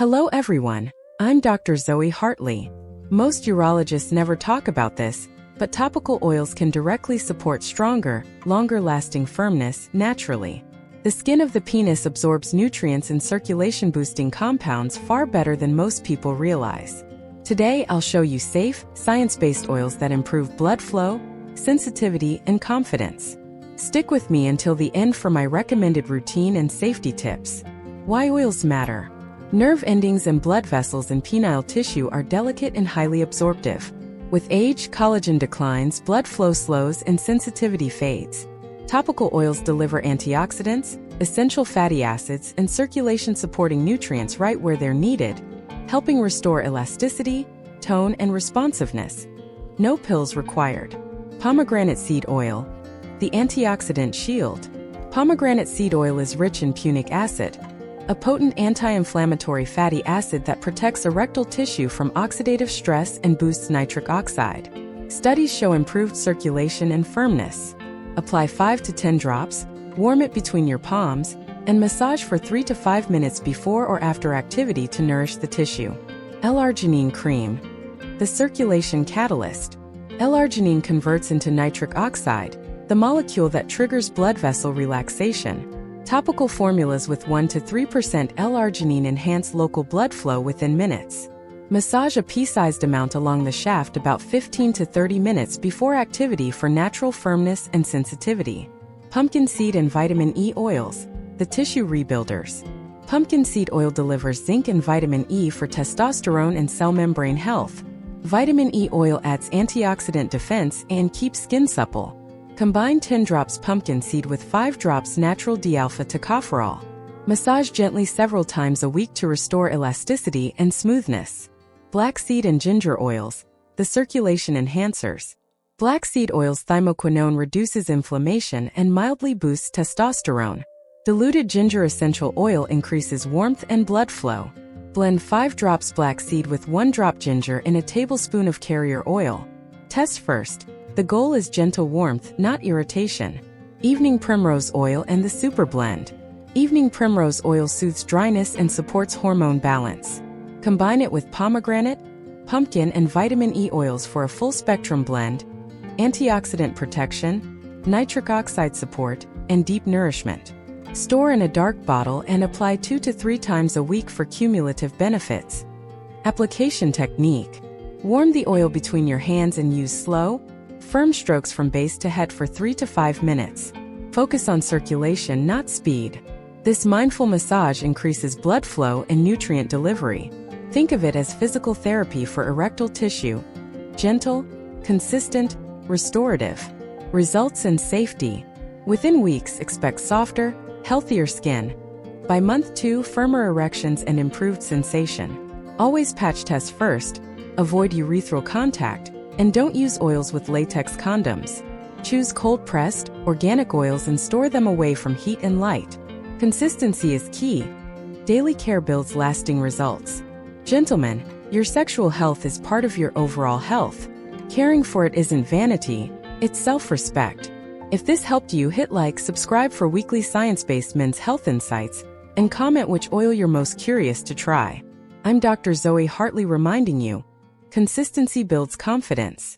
Hello everyone, I'm Dr. Zoe Hartley. Most urologists never talk about this, but topical oils can directly support stronger, longer-lasting firmness naturally. The skin of the penis absorbs nutrients and circulation-boosting compounds far better than most people realize. Today I'll show you safe, science-based oils that improve blood flow, sensitivity, and confidence. Stick with me until the end for my recommended routine and safety tips. Why oils matter. Nerve endings and blood vessels in penile tissue are delicate and highly absorptive. With age, collagen declines, blood flow slows, and sensitivity fades. Topical oils deliver antioxidants, essential fatty acids, and circulation-supporting nutrients right where they're needed, helping restore elasticity, tone, and responsiveness. No pills required. Pomegranate seed oil. The antioxidant shield. Pomegranate seed oil is rich in punic acid, a potent anti-inflammatory fatty acid that protects erectile tissue from oxidative stress and boosts nitric oxide. Studies show improved circulation and firmness. Apply 5 to 10 drops, warm it between your palms, and massage for 3 to 5 minutes before or after activity to nourish the tissue. L-arginine cream. The circulation catalyst. L-arginine converts into nitric oxide, the molecule that triggers blood vessel relaxation. Topical formulas with 1 to 3% L-arginine enhance local blood flow within minutes. Massage a pea-sized amount along the shaft about 15 to 30 minutes before activity for natural firmness and sensitivity. Pumpkin seed and vitamin E oils, the tissue rebuilders. Pumpkin seed oil delivers zinc and vitamin E for testosterone and cell membrane health. Vitamin E oil adds antioxidant defense and keeps skin supple. Combine 10 drops pumpkin seed with 5 drops natural D-alpha tocopherol. Massage gently several times a week to restore elasticity and smoothness. Black seed and ginger oils, the circulation enhancers. Black seed oil's thymoquinone reduces inflammation and mildly boosts testosterone. Diluted ginger essential oil increases warmth and blood flow. Blend 5 drops black seed with 1 drop ginger in a tablespoon of carrier oil. Test first. The goal is gentle warmth, not irritation. Evening primrose oil and the super blend. Evening primrose oil soothes dryness and supports hormone balance. Combine it with pomegranate, pumpkin, and vitamin E oils for a full spectrum blend, antioxidant protection, nitric oxide support, and deep nourishment. Store in a dark bottle and apply 2 to 3 times a week for cumulative benefits. Application technique. Warm the oil between your hands and use slow, firm strokes from base to head for 3 to 5 minutes. Focus on circulation, not speed. This mindful massage increases blood flow and nutrient delivery. Think of it as physical therapy for erectile tissue. Gentle, consistent, restorative. Results in safety. Within weeks, expect softer, healthier skin. By month 2, firmer erections and improved sensation. Always patch test first, avoid urethral contact, and don't use oils with latex condoms. Choose cold-pressed, organic oils and store them away from heat and light. Consistency is key. Daily care builds lasting results. Gentlemen, your sexual health is part of your overall health. Caring for it isn't vanity, it's self-respect. If this helped you, hit like, subscribe for weekly science-based men's health insights, and comment which oil you're most curious to try. I'm Dr. Zoe Hartley reminding you, consistency builds confidence.